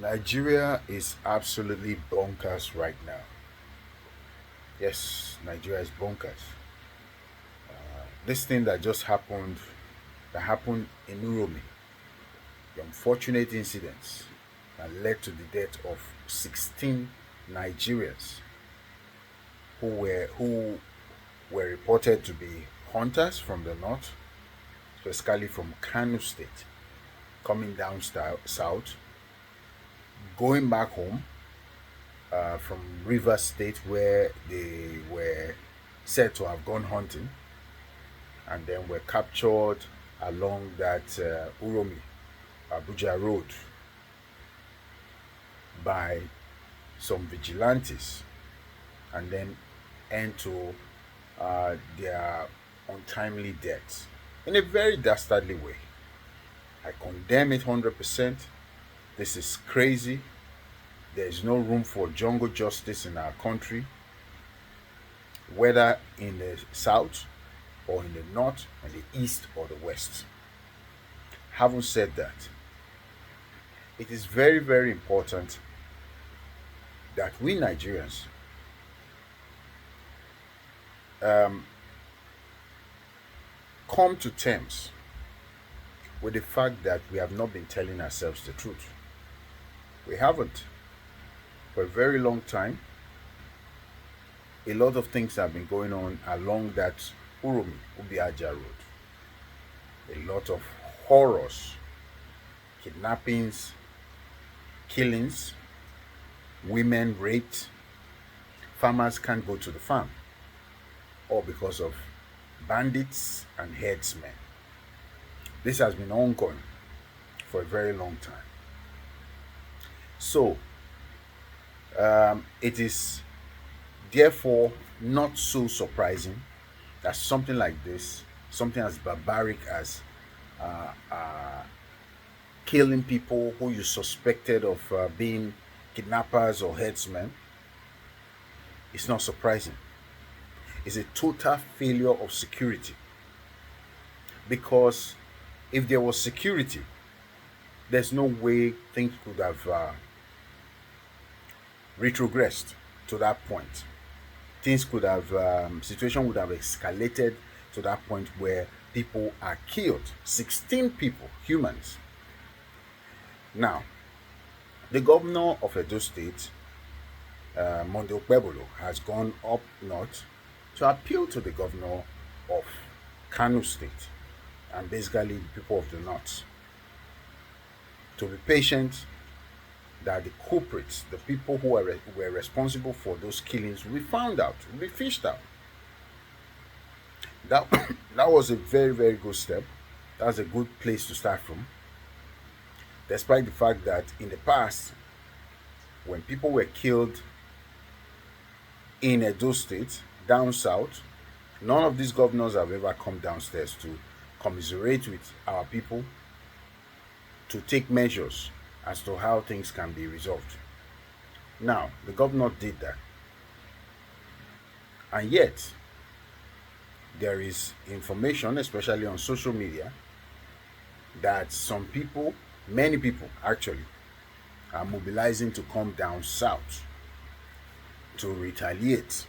Nigeria is absolutely bonkers right now. Yes, Nigeria is bonkers. This thing that happened in Uromi, the unfortunate incidents that led to the death of 16 Nigerians who were reported to be hunters from the north, specifically from Kano State, coming down south, going back home from Rivers State where they were said to have gone hunting and then were captured along that Uromi Abuja road by some vigilantes and then end to their untimely deaths in a very dastardly way. I condemn it 100%. This is crazy. There is no room for jungle justice in our country, whether in the south or in the north, in the east or the west. Having said that, it is very, very important that we Nigerians um, come to terms with the fact that we have not been telling ourselves the truth. We haven't. For a very long time, a lot of things have been going on along that Uromi Ubiaja road. A lot of horrors, kidnappings, killings, women raped, farmers can't go to the farm, all because of bandits and herdsmen. This has been ongoing for a very long time. So, it is therefore not so surprising that something like this, something as barbaric as uh, uh, killing people who you suspected of being kidnappers or herdsmen, it's not surprising. It's a total failure of security. Because if there was security, there's no way things could have retrogressed to that point. Things could have, situation would have escalated to that point where people are killed. 16 people, humans. Now, the governor of Edo State, Monday Okpebolo, has gone up north to appeal to the governor of Kano State and basically the people of the north to be patient, that the culprits, the people who were responsible for those killings, will be found out, will be fished out. That that was a very, very good step. That's a good place to start from. Despite the fact that in the past, when people were killed in Edo State, down south, none of these governors have ever come downstairs to commiserate with our people, to take measures as to how things can be resolved. Now, the governor did that. And yet, there is information, especially on social media, that some people, many people actually, are mobilizing to come down south to retaliate.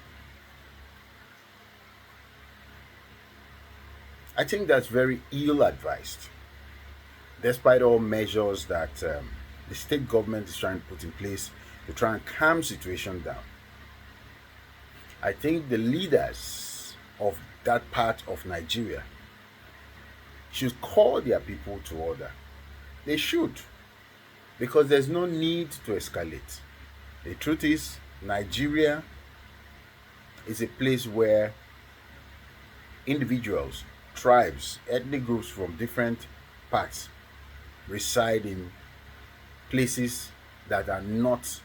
I think that's very ill advised, despite all measures that the state government is trying to put in place to try and calm situation down. I think the leaders of that part of Nigeria should call their people to order. They should, because there's no need to escalate. The truth is, Nigeria is a place where individuals, tribes, ethnic groups from different parts reside in places that are not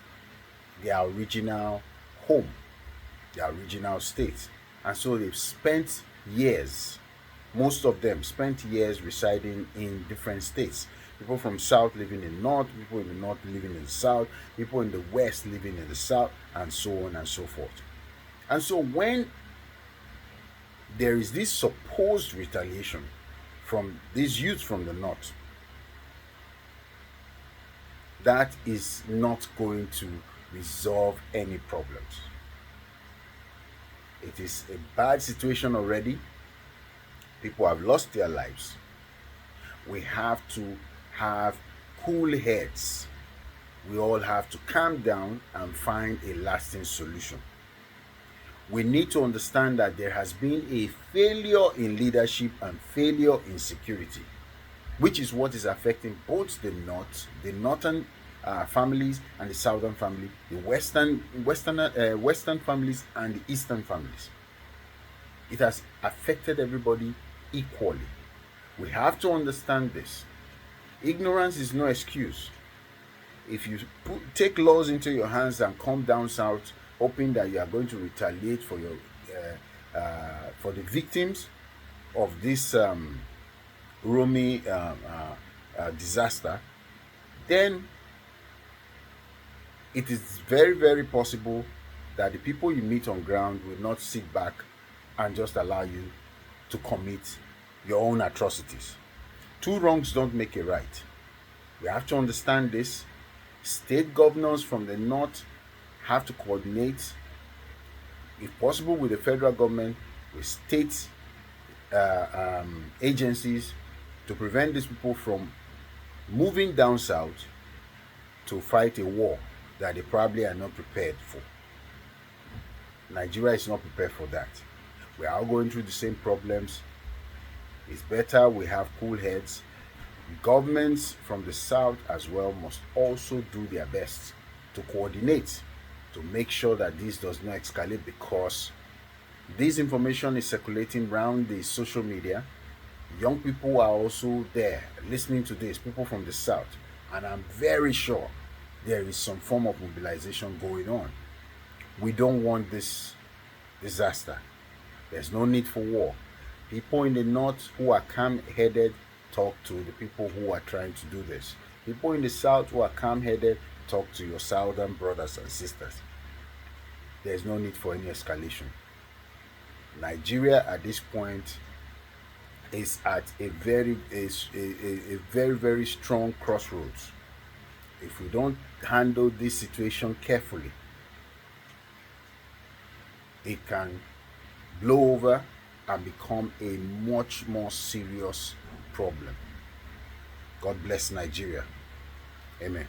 their original home, their original state. And so they've spent years, most of them spent years residing in different states. People from south living in north, people in the north living in the south, people in the west living in the south, and so on and so forth. And so when there is this supposed retaliation from these youths from the north, that is not going to resolve any problems. It is a bad situation already. People have lost their lives. We have to have cool heads. We all have to calm down and find a lasting solution. We need to understand that there has been a failure in leadership and failure in security, which is what is affecting both the northern families and the southern family, the western families and the eastern families. It has affected everybody equally. We have to understand this. Ignorance is no excuse. If you take laws into your hands and come down south, hoping that you are going to retaliate for for the victims of this Romy disaster, then it is very, very possible that the people you meet on ground will not sit back and just allow you to commit your own atrocities. Two wrongs don't make a right. We have to understand this. State governors from the north have to coordinate, if possible, with the federal government, with state agencies, to prevent these people from moving down south to fight a war that they probably are not prepared for. Nigeria is not prepared for that. We are all going through the same problems. It's better we have cool heads. Governments from the south as well must also do their best to coordinate to make sure that this does not escalate, because this information is circulating around the social media. Young people are also there listening to this, people from the south, and I'm very sure there is some form of mobilization going on. We don't want this disaster. There's no need for war. People in the north who are calm-headed talk to the people who are trying to do this. People in the south who are calm-headed talk to your southern brothers and sisters. There's no need for any escalation. Nigeria at this point is at a very very strong crossroads. If we don't handle this situation carefully, it can blow over and become a much more serious problem. God bless Nigeria. Amen.